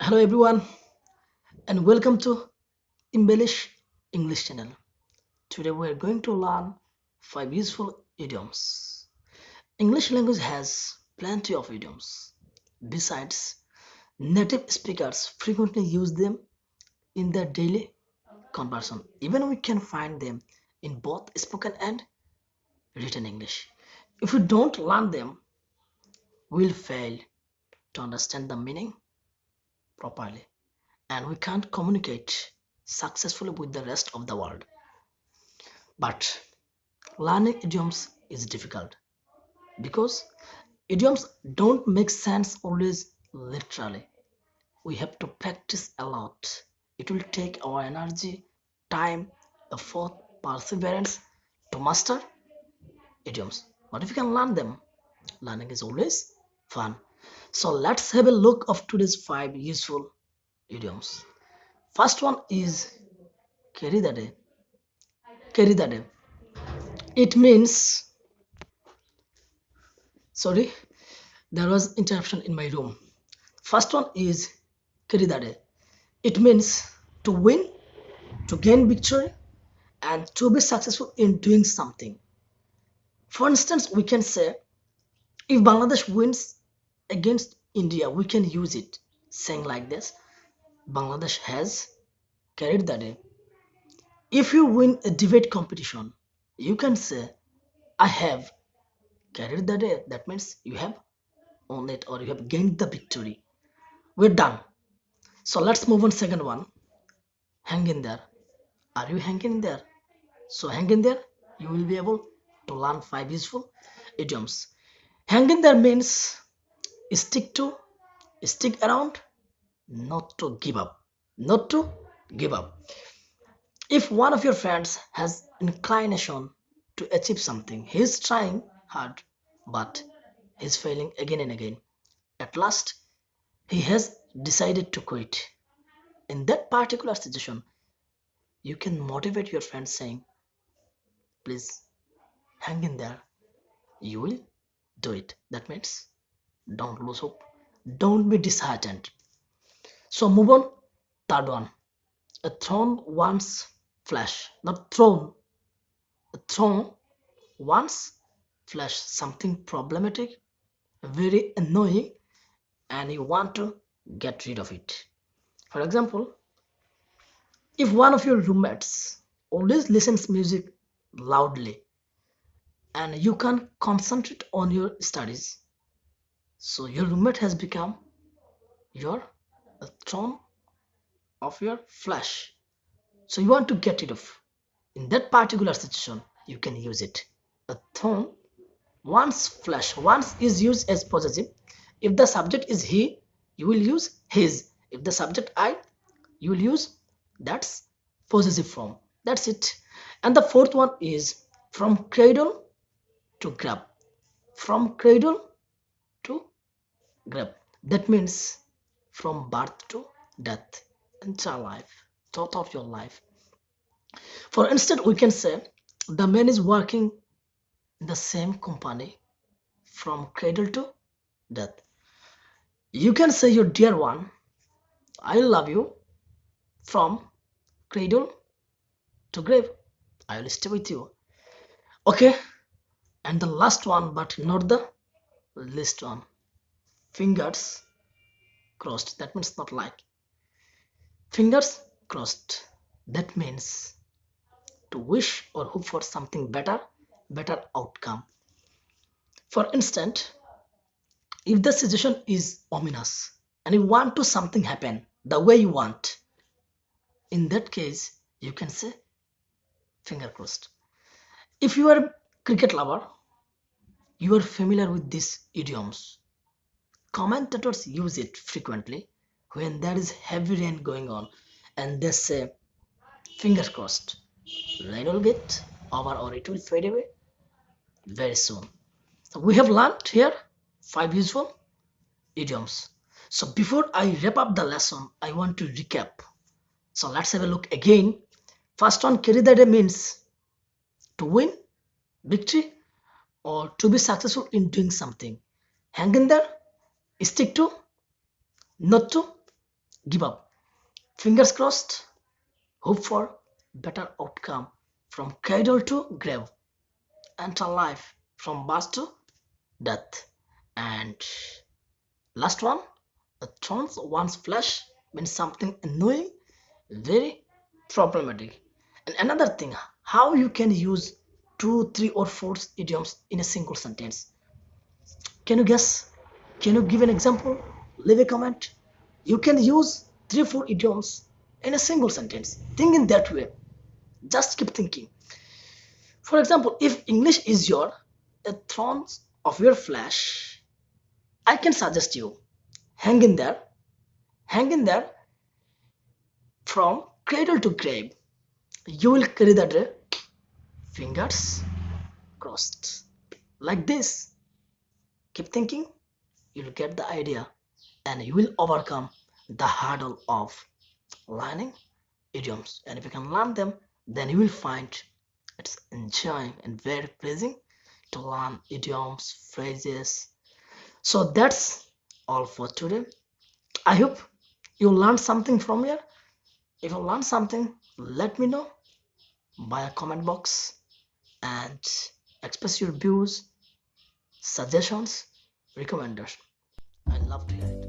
Hello everyone and welcome to Embellish English channel. Today we are going to learn 5 useful idioms. English language has plenty of idioms. Besides, native speakers frequently use them in their daily conversation. Even we can find them in both spoken and written English. If we don't learn them, we'll fail to understand the meaning properly and we can't communicate successfully with the rest of the world. But learning idioms is difficult because idioms don't make sense always literally. We have to practice a lot. It will take our energy, time, effort, perseverance to master idioms. But if you can learn them, learning is always fun. So let's have a look of today's 5 useful idioms. First one is carry the day. Carry the day. It means, sorry, there was interruption in my room. First one is carry the day. It means to win, to gain victory, and to be successful in doing something. For instance, we can say if Bangladesh wins against India, we can use it saying like this: Bangladesh has carried the day. If you win a debate competition, you can say I have carried the day. That means you have won it or you have gained the victory. We're done. So let's move on. Second one, hang in there. Are you hanging in there? So hang in there. You will be able to learn 5 useful idioms. Hang in there means stick to, stick around, not to give up. Not to give up. If one of your friends has inclination to achieve something, he is trying hard, but he's failing again and again. At last, he has decided to quit. In that particular situation, you can motivate your friend saying, please hang in there. You will do it. That means don't lose hope. Don't be disheartened. So move on. Third one. A thorn once flesh. Not thrown. A thorn once flesh. Something problematic, very annoying, and you want to get rid of it. For example, if one of your roommates always listens music loudly and you can't concentrate on your studies, so your roommate has become your thorn of your flesh. So you want to get rid of. In that particular situation, you can use it. A thorn once flesh. Once is used as possessive. If the subject is he, you will use his. If the subject I, you will use that's possessive form. That's it. And the fourth one is from cradle to grab. From cradle to grab. That means from birth to death, entire life, thought of your life. For instance, we can say the man is working in the same company from cradle to death. You can say your dear one, I love you from cradle to grave. I will stay with you. Okay, and the last one, but not the least one, fingers crossed. That means not like fingers crossed. That means to wish or hope for something better, better outcome. For instance, if the situation is ominous and you want to something happen the way you want, in that case you can say finger crossed. If you are a cricket lover, you are familiar with these idioms. Commentators use it frequently when there is heavy rain going on and they say fingers crossed, rain will get over or it will fade away very soon. So we have learned here 5 useful idioms. So before I wrap up the lesson, I want to recap. So let's have a look again. First one, carry the day means to win, victory, or to be successful in doing something. Hang in there, stick to, not to give up. Fingers crossed, hope for better outcome from cradle to grave, enter life from birth to death. And last one, a thorns one's flesh means something annoying, very problematic. And another thing, how you can use two, three, or four idioms in a single sentence. Can you guess? Can you give an example? Leave a comment. You can use three, four idioms in a single sentence. Think in that way. Just keep thinking. For example, if English is your a thorn of your flesh, I can suggest you hang in there, hang in there from cradle to grave. You will carry the day, fingers crossed. Like this. Keep thinking, you'll get the idea and you will overcome the hurdle of learning idioms. And if you can learn them, then you will find it's enjoying and very pleasing to learn idioms, phrases. So that's all for today. I hope you learned something from here. If you learned something, let me know by a comment box and express your views, suggestions, recommendations. I love to hear it.